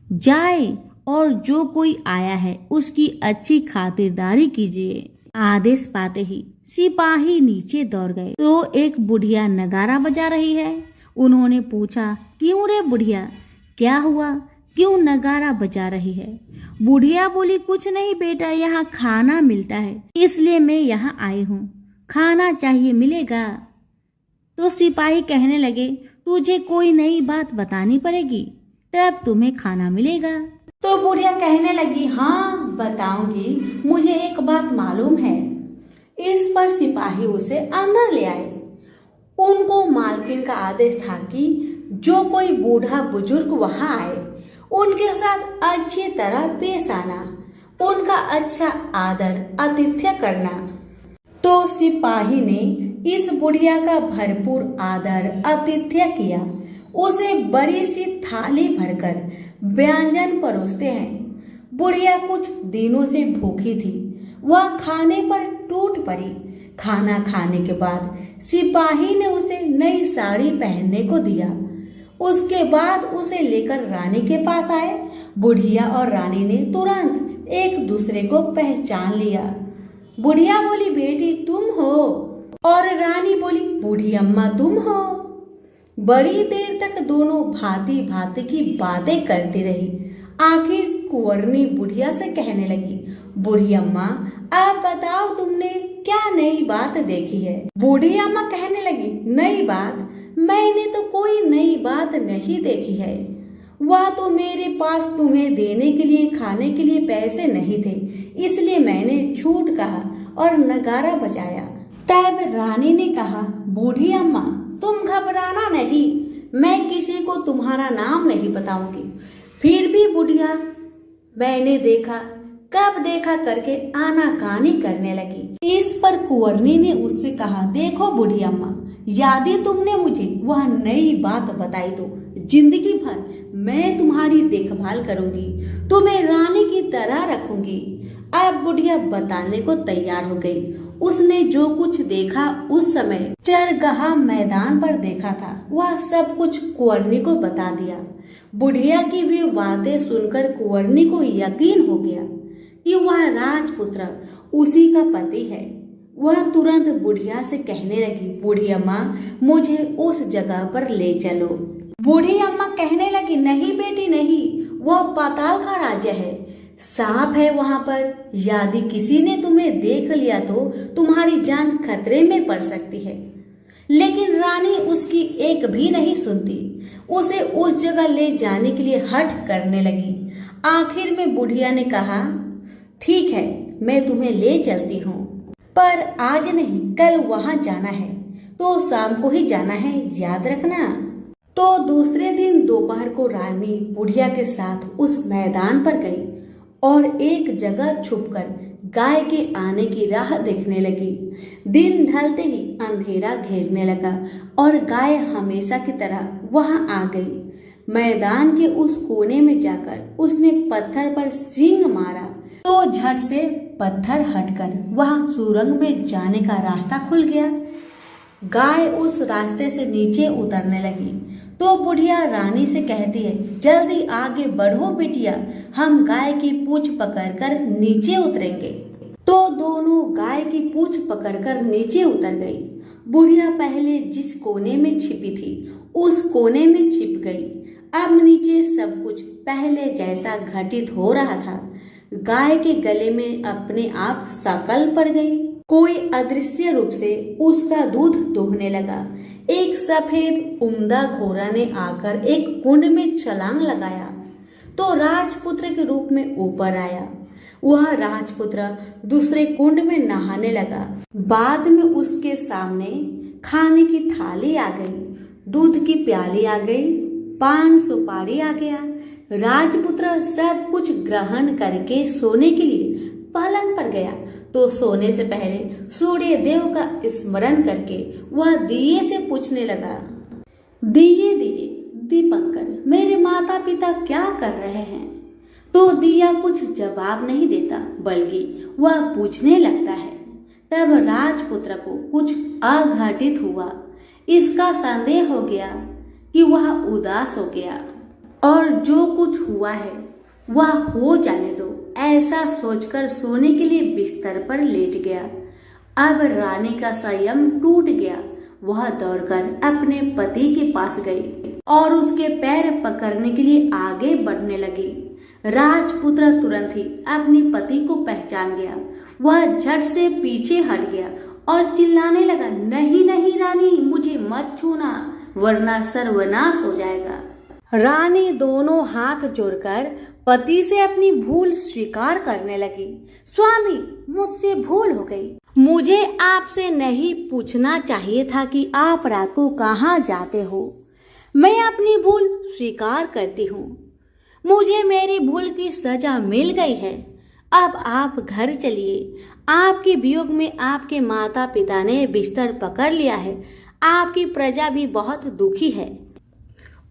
Speaker 2: जाए और जो कोई आया है उसकी अच्छी खातिरदारी कीजिए। आदेश पाते ही सिपाही नीचे दौड़ गए तो एक बुढ़िया नगारा बजा रही है। उन्होंने पूछा, क्यों रे बुढ़िया, क्या हुआ, क्यों नगारा बजा रही है? बुढ़िया बोली, कुछ नहीं बेटा, यहाँ खाना मिलता है इसलिए मैं यहाँ आई हूँ। खाना चाहिए, मिलेगा? तो सिपाही कहने लगे, तुझे कोई नई बात बतानी पड़ेगी तब तुम्हें खाना मिलेगा। तो बुढ़िया कहने लगी, हाँ बताऊंगी, मुझे एक बात मालूम है। इस पर सिपाही उसे अंदर ले आए। उनको मालकिन का आदेश था कि जो कोई बूढ़ा बुजुर्ग वहां आए उनके साथ अच्छी तरह पेश आना, उनका अच्छा आदर आतिथ्य करना। तो सिपाही ने इस बुढ़िया का भरपूर आदर आतिथ्य किया। उसे बड़ी सी थाली भरकर व्यंजन परोसते हैं। बुढ़िया कुछ दिनों से भूखी थी, वह खाने पर टूट पड़ी। खाना खाने के बाद सिपाही ने उसे नई साड़ी पहनने को दिया। उसके बाद उसे लेकर रानी के पास आए। बुढ़िया और रानी ने तुरंत एक दूसरे को पहचान लिया। बुढ़िया बोली, बेटी तुम हो? और रानी बोली, बूढ़ी अम्मा तुम हो? बड़ी देर तक दोनों भांति भांति की बातें करती रही। आखिर कुंवरनी बुढ़िया से कहने लगी, बूढ़ी अम्मा आप बताओ तुमने क्या नई बात देखी है? बूढ़ी अम्मा कहने लगी, नई बात? मैंने तो कोई नई बात नहीं देखी है। वह तो मेरे पास तुम्हें देने के लिए खाने के लिए पैसे नहीं थे, इसलिए मैंने झूठ कहा और नगारा बजाया। तब रानी ने कहा, बूढ़ी अम्मा तुम घबराना नहीं, मैं किसी को तुम्हारा नाम नहीं बताऊंगी। फिर भी बुढ़िया मैंने देखा, कब देखा करके आनाकानी करने लगी। इस पर कुंवरनी ने उससे कहा, देखो बूढ़ी अम्मा, यदि तुमने मुझे वह नई बात बताई तो जिंदगी भर मैं तुम्हारी देखभाल करूंगी, तुम्हें रानी की तरह रखूंगी। अब बुढ़िया बताने को तैयार हो गई। उसने जो कुछ देखा उस समय चरगाह मैदान पर देखा था, वह सब कुछ कुंवरनी को बता दिया। बुढ़िया की वे बातें सुनकर कुंवरनी को यकीन हो गया कि वह राजपुत्र उसी का पति है। वह तुरंत बुढ़िया से कहने लगी, बूढ़ी अम्मा मुझे उस जगह पर ले चलो। बूढ़ी अम्मा कहने लगी, नहीं बेटी नहीं, वह पाताल का राज्य है, सांप है वहां पर। यदि किसी ने तुम्हें देख लिया तो तुम्हारी जान खतरे में पड़ सकती है। लेकिन रानी उसकी एक भी नहीं सुनती, उसे उस जगह ले जाने के लिए हठ करने लगी। आखिर में बुढ़िया ने कहा, ठीक है मैं तुम्हें ले चलती हूँ, पर आज नहीं कल वहां जाना है, तो शाम को ही जाना है, याद रखना। तो दूसरे दिन दोपहर को रानी बुढ़िया के साथ उस मैदान पर गई और एक जगह छुपकर गाय के आने की राह देखने लगी। दिन ढलते ही अंधेरा घेरने लगा और गाय हमेशा की तरह वहां आ गई। मैदान के उस कोने में जाकर उसने पत्थर पर सींग मारा तो झट से पत्थर हटकर वहां सुरंग में जाने का रास्ता खुल गया। गाय उस रास्ते से नीचे उतरने लगी तो बुढ़िया रानी से कहती है, जल्दी आगे बढ़ो बिटिया, हम गाय की पूंछ पकड़कर नीचे उतरेंगे। तो दोनों गाय की पूंछ पकड़कर नीचे उतर गई। बुढ़िया पहले जिस कोने में छिपी थी उस कोने में छिप गई। अब नीचे सब कुछ पहले जैसा घटित हो रहा था। गाय के गले में अपने आप शकल पड़ गई। कोई अदृश्य रूप से उसका दूध दोहने लगा। एक सफेद उम्दा घोड़ा ने आकर एक कुंड में छलांग लगाया तो राजपुत्र के रूप में ऊपर आया। वह राजपुत्र दूसरे कुंड में नहाने लगा। बाद में उसके सामने खाने की थाली आ गई, दूध की प्याली आ गई, पान सुपारी आ गया। राजपुत्र सब कुछ ग्रहण करके सोने के लिए पलंग पर गया तो सोने से पहले सूर्य देव का स्मरण करके वह दिए से पूछने लगा, दिए दिए दीपंकर, मेरे माता पिता क्या कर रहे हैं? तो दिया कुछ जवाब नहीं देता बल्कि वह पूछने लगता है। तब राजपुत्र को कुछ अघटित हुआ। इसका संदेह हो गया कि वह उदास हो गया और जो कुछ हुआ है वह हो जाने दो, ऐसा सोचकर सोने के लिए बिस्तर पर लेट गया। अब रानी का संयम टूट गया। वह दौड़कर अपने पति के पास गई और उसके पैर पकड़ने के लिए आगे बढ़ने लगी। राजपुत्र तुरंत ही अपने पति को पहचान गया। वह झट से पीछे हट गया और चिल्लाने लगा, नहीं नहीं रानी, मुझे मत छूना वरना सर्वनाश हो जाएगा। रानी दोनों हाथ जोड़कर पति से अपनी भूल स्वीकार करने लगी। स्वामी, मुझसे भूल हो गई। मुझे आपसे नहीं पूछना चाहिए था कि आप रात को कहाँ जाते हो। मैं अपनी भूल स्वीकार करती हूँ। मुझे मेरी भूल की सजा मिल गई है। अब आप घर चलिए। आपके वियोग में आपके माता पिता ने बिस्तर पकड़ लिया है। आपकी प्रजा भी बहुत दुखी है।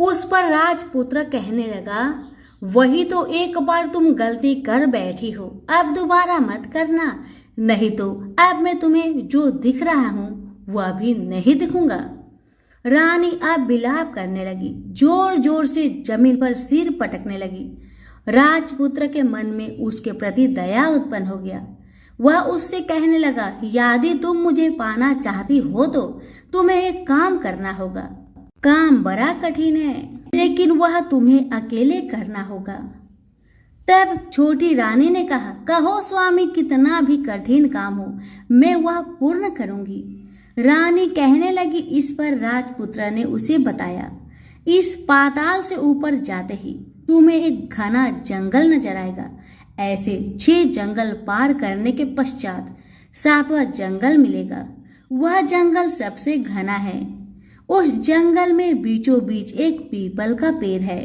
Speaker 2: उस पर राजपुत्र कहने लगा, वही तो एक बार तुम गलती कर बैठी हो, अब दोबारा मत करना, नहीं तो अब मैं तुम्हें जो दिख रहा हूँ वह भी नहीं दिखूंगा। रानी अब विलाप करने लगी, जोर जोर से जमीन पर सिर पटकने लगी। राजपुत्र के मन में उसके प्रति दया उत्पन्न हो गया। वह उससे कहने लगा, यदि तुम मुझे पाना चाहती हो तो तुम्हें एक काम करना होगा। काम बड़ा कठिन है, लेकिन वह तुम्हें अकेले करना होगा। तब छोटी रानी ने कहा, कहो स्वामी, कितना भी कठिन काम हो मैं वह पूर्ण करूंगी। रानी कहने लगी। इस पर राजपुत्र ने उसे बताया, इस पाताल से ऊपर जाते ही तुम्हें एक घना जंगल नजर आएगा। ऐसे 6 जंगल पार करने के पश्चात 7वां जंगल मिलेगा। वह जंगल सबसे घना है। उस जंगल में बीचों बीच एक पीपल का पेड़ है।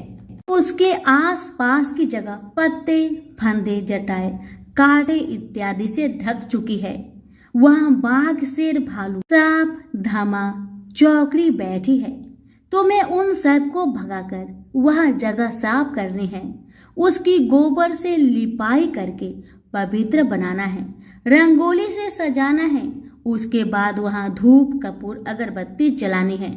Speaker 2: उसके आस पास की जगह पत्ते, फंदे, जटाएं, कांटे इत्यादि से ढक चुकी है। वहाँ बाघ, शेर, भालू, सांप, धामा, चौकड़ी बैठी है। तुम्हें उन सब को भगाकर वह जगह साफ करनी है। उसकी गोबर से लिपाई करके पवित्र बनाना है। रंगोली से सजाना है। उसके बाद वहाँ धूप, कपूर, अगरबत्ती जलानी है।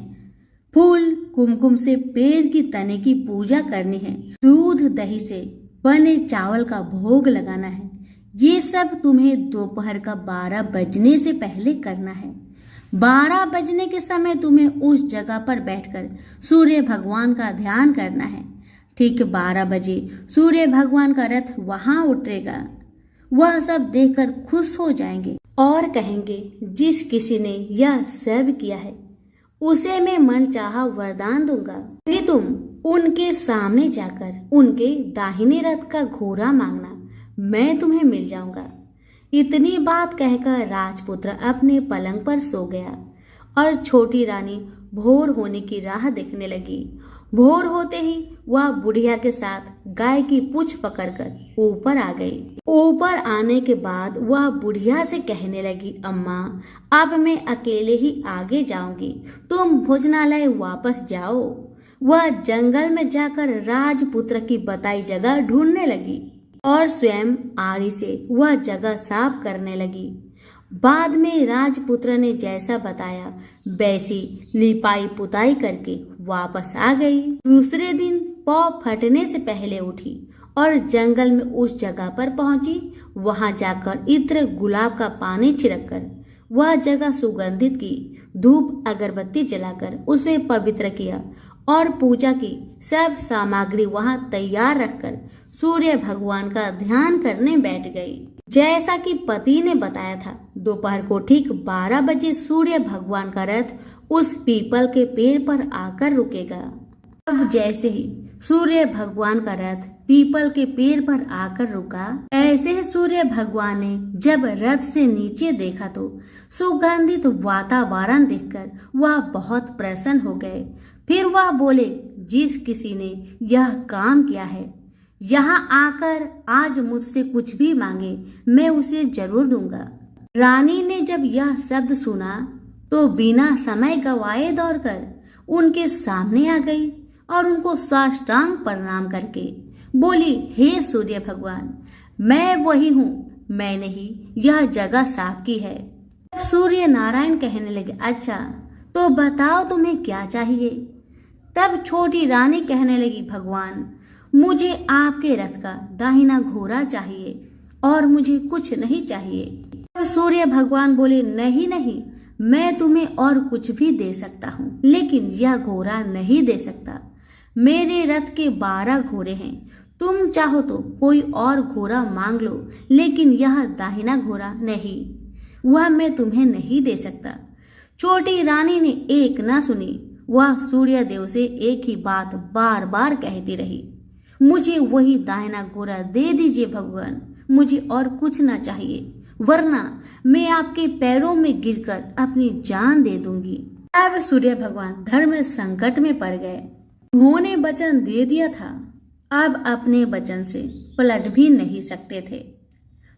Speaker 2: फूल, कुमकुम से पेड़ की तने की पूजा करनी है। दूध, दही से बने चावल का भोग लगाना है। ये सब तुम्हें दोपहर का 12 बजने से पहले करना है। 12 बजने के समय तुम्हें उस जगह पर बैठकर सूर्य भगवान का ध्यान करना है। ठीक 12 बजे सूर्य भगवान का रथ वहां उतरेगा। वह सब देखकर खुश हो जाएंगे और कहेंगे, जिस किसी ने यह सब किया है उसे मैं मनचाहा वरदान दूंगा। फिर तुम उनके सामने जाकर उनके दाहिने रथ का घोड़ा मांगना, मैं तुम्हें मिल जाऊंगा। इतनी बात कहकर राजपुत्र अपने पलंग पर सो गया और छोटी रानी भोर होने की राह देखने लगी। भोर होते ही वह बुढ़िया के साथ गाय की पूंछ पकड़कर ऊपर आ गई। ऊपर आने के बाद वह बुढ़िया से कहने लगी, अम्मा, अब मैं अकेले ही आगे जाऊंगी, तुम भोजनालय वापस जाओ। वह जंगल में जाकर राजपुत्र की बताई जगह ढूंढने लगी और स्वयं आरी से वह जगह साफ करने लगी। बाद में राजपुत्र ने जैसा बताया वैसी लिपाई पुताई करके वापस आ गई। दूसरे दिन पौ फटने से पहले उठी और जंगल में उस जगह पर पहुंची। वहां जाकर इत्र, गुलाब का पानी छिड़ककर वह जगह सुगंधित की। धूप, अगरबत्ती जलाकर उसे पवित्र किया और पूजा की सब सामग्री वहां तैयार रखकर सूर्य भगवान का ध्यान करने बैठ गई। जैसा कि पति ने बताया था, दोपहर को ठीक 12 बजे सूर्य भगवान का रथ उस पीपल के पेड़ पर आकर रुकेगा। अब जैसे ही सूर्य भगवान का रथ पीपल के पेड़ पर आकर रुका, ऐसे ही सूर्य भगवान ने जब रथ से नीचे देखा तो सुगंधित वातावरण देखकर वह बहुत प्रसन्न हो गए। फिर वह बोले, जिस किसी ने यह काम किया है, यहाँ आकर आज मुझसे कुछ भी मांगे मैं उसे जरूर दूंगा। रानी ने जब यह शब्द सुना तो बिना समय गवाए दौड़कर उनके सामने आ गई और उनको साष्टांग प्रणाम करके बोली, हे सूर्य भगवान, मैं वही हूँ, मैंने ही यह जगह साफ की है। सूर्य नारायण कहने लगे, अच्छा तो बताओ तुम्हें क्या चाहिए। तब छोटी रानी कहने लगी, भगवान, मुझे आपके रथ का दाहिना घोड़ा चाहिए और मुझे कुछ नहीं चाहिए। तब सूर्य भगवान बोले, नहीं नहीं, मैं तुम्हें और कुछ भी दे सकता हूँ, लेकिन यह घोड़ा नहीं दे सकता। मेरे रथ के 12 घोड़े हैं, तुम चाहो तो कोई और घोड़ा मांग लो, लेकिन यह दाहिना घोड़ा नहीं, वह मैं तुम्हें नहीं दे सकता। छोटी रानी ने एक न सुनी, वह सूर्य देव से एक ही बात बार बार कहती रही। मुझे वही दाहिना घोड़ा दे दीजिए भगवान, मुझे और कुछ ना चाहिए, वरना मैं आपके पैरों में गिरकर अपनी जान दे दूंगी। अब सूर्य भगवान धर्म संकट में पड़ गए। उन्होंने वचन दे दिया था, अब अपने वचन से पलट भी नहीं सकते थे।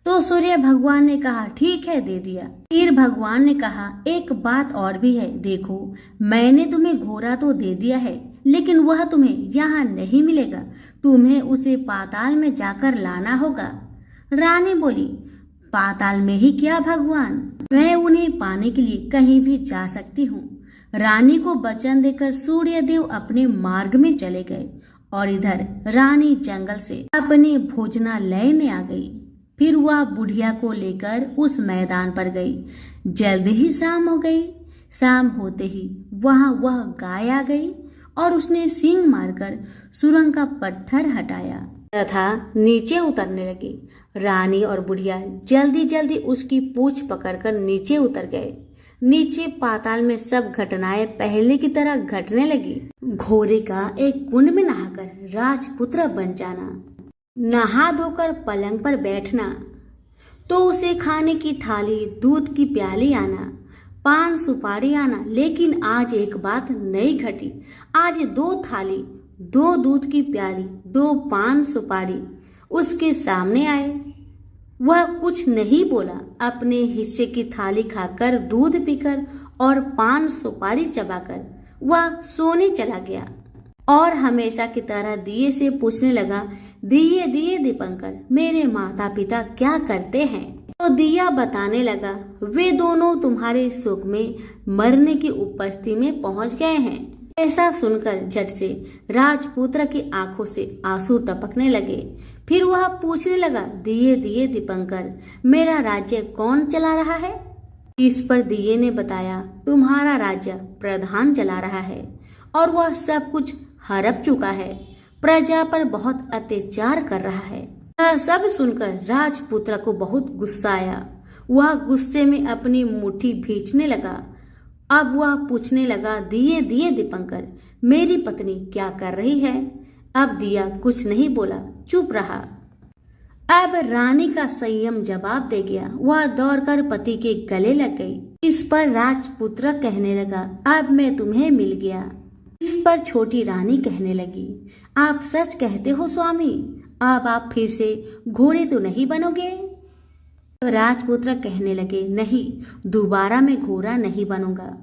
Speaker 2: तो सूर्य भगवान ने कहा ठीक है, दे दिया। फिर भगवान ने कहा एक बात और भी है, देखो मैंने तुम्हें घोड़ा तो दे दिया है, लेकिन वह तुम्हें यहाँ नहीं मिलेगा, तुम्हें उसे पाताल में जाकर लाना होगा। रानी बोली पाताल में ही क्या भगवान, मैं उन्हें पाने के लिए कहीं भी जा सकती हूँ। रानी को वचन देकर सूर्य देव अपने मार्ग में चले गए और इधर रानी जंगल से अपने भोजनालय में आ गई। फिर वह बुढ़िया को लेकर उस मैदान पर गई। जल्द ही शाम हो गई। शाम होते ही वहां वह गाय आ गई और उसने सींग मारकर सुरंग का पत्थर हटाया तथा नीचे उतरने लगी। रानी और बुढ़िया जल्दी जल्दी उसकी पूंछ पकड़कर नीचे उतर गए। नीचे पाताल में सब घटनाएं पहले की तरह घटने लगी। घोड़े का एक कुंड में नहाकर राजपुत्र बन जाना, नहा धोकर पलंग पर बैठना, तो उसे खाने की थाली, दूध की प्याली आना, पान सुपारी आना। लेकिन आज एक बात नई घटी। आज 2 थाली, 2 दूध की प्याली, 2 पान सुपारी उसके सामने आए। वह कुछ नहीं बोला, अपने हिस्से की थाली खाकर, दूध पीकर और पान सुपारी चबाकर वह सोने चला गया और हमेशा की तरह दिए से पूछने लगा, दिए दिए दीपंकर, मेरे माता पिता क्या करते हैं? तो दिया बताने लगा, वे दोनों तुम्हारे सुख में मरने की उपस्थिति में पहुंच गए हैं। ऐसा सुनकर झट से राजपुत्र की आंखों से आंसू टपकने लगे। फिर वह पूछने लगा, दिए दिए दीपंकर, मेरा राज्य कौन चला रहा है? इस पर दिए ने बताया, तुम्हारा राज्य प्रधान चला रहा है और वह सब कुछ हड़प चुका है, प्रजा पर बहुत अत्याचार कर रहा है। यह सब सुनकर राजपुत्र को बहुत गुस्सा आया। वह गुस्से में अपनी मुट्ठी भींचने लगा। अब वह पूछने लगा, दिए दिए दीपंकर, मेरी पत्नी क्या कर रही है? अब दिया कुछ नहीं बोला, चुप रहा। अब रानी का संयम जवाब दे गया। वह दौड़कर पति के गले लग गई। इस पर राजपुत्र कहने लगा, अब मैं तुम्हें मिल गया। इस पर छोटी रानी कहने लगी, आप सच कहते हो स्वामी, अब आप फिर से घोड़े तो नहीं बनोगे? राजपुत्र कहने लगे, नहीं, दोबारा मैं घोड़ा नहीं बनूंगा।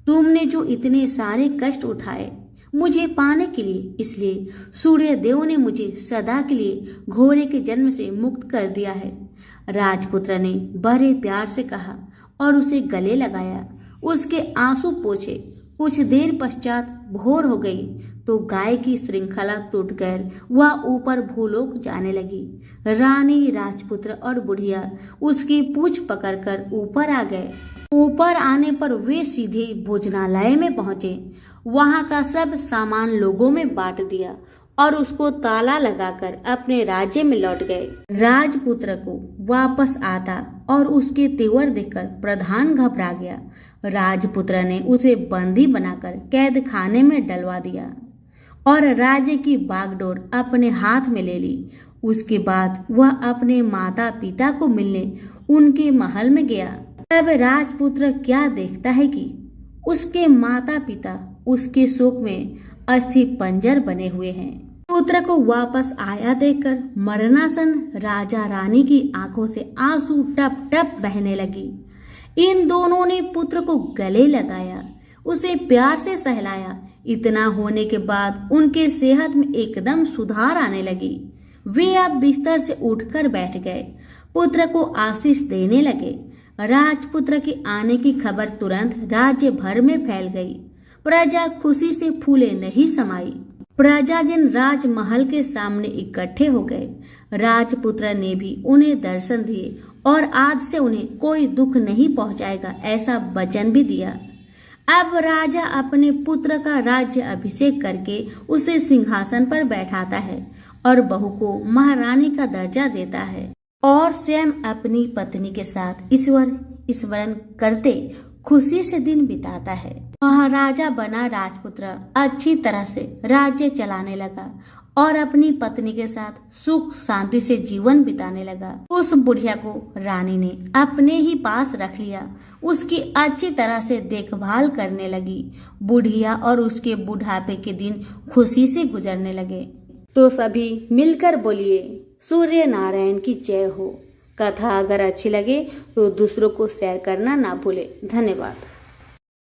Speaker 2: तुमने जो इतने सारे कष्ट उठाए मुझे पाने के लिए, इसलिए सूर्य देव ने मुझे सदा के लिए घोड़े के जन्म से मुक्त कर दिया है। राजपुत्र ने बड़े प्यार से कहा और उसे गले लगाया, उसके आंसू पोंछे। कुछ देर पश्चात भोर हो गई तो गाय की श्रृंखला टूटकर वह ऊपर भूलोक जाने लगी। रानी, राजपुत्र और बुढ़िया उसकी पूंछ पकड़कर ऊपर आ गए। ऊपर आने पर वे सीधे भोजनालय में पहुंचे। वहां का सब सामान लोगों में बांट दिया और उसको ताला लगाकर अपने राज्य में लौट गए। राजपुत्र को वापस आता और उसके तेवर देखकर प्रधान घबरा गया। राजपुत्र ने उसे बंदी बनाकर कैद खाने में डलवा दिया और राज्य की बागडोर अपने हाथ में ले ली। उसके बाद वह अपने माता पिता को मिलने उनके महल में गया। तब राजपुत्र क्या देखता है कि उसके माता पिता उसके शोक में अस्थि पंजर बने हुए हैं। पुत्र को वापस आया देखकर मरणासन राजा रानी की आंखों से आंसू टप टप बहने लगी। इन दोनों ने पुत्र को गले लगाया, उसे प्यार से सहलाया। इतना होने के बाद उनके सेहत में एकदम सुधार आने लगी। वे अब बिस्तर से उठकर बैठ गए, पुत्र को आशीष देने लगे। राजपुत्र के आने की खबर तुरंत राज्य भर में फैल गई। प्रजा खुशी से फूले नहीं समाई। प्रजाजन राजमहल के सामने इकट्ठे हो गए। राजपुत्र ने भी उन्हें दर्शन दिए और आज से उन्हें कोई दुख नहीं पहुंचाएगा, ऐसा वचन भी दिया। अब राजा अपने पुत्र का राज्य अभिषेक करके उसे सिंहासन पर बैठाता है और बहू को महारानी का दर्जा देता है और स्वयं अपनी पत्नी के साथ ईश्वर स्मरण करते खुशी से दिन बिताता है। महाराजा बना राजपुत्र अच्छी तरह से राज्य चलाने लगा और अपनी पत्नी के साथ सुख शांति से जीवन बिताने लगा। उस बुढ़िया को रानी ने अपने ही पास रख लिया, उसकी अच्छी तरह से देखभाल करने लगी। बुढ़िया और उसके बुढ़ापे के दिन खुशी से गुजरने लगे। तो सभी मिलकर बोलिए सूर्य नारायण की जय हो। कथा अगर अच्छी लगे तो दूसरों को शेयर करना ना भूले। धन्यवाद।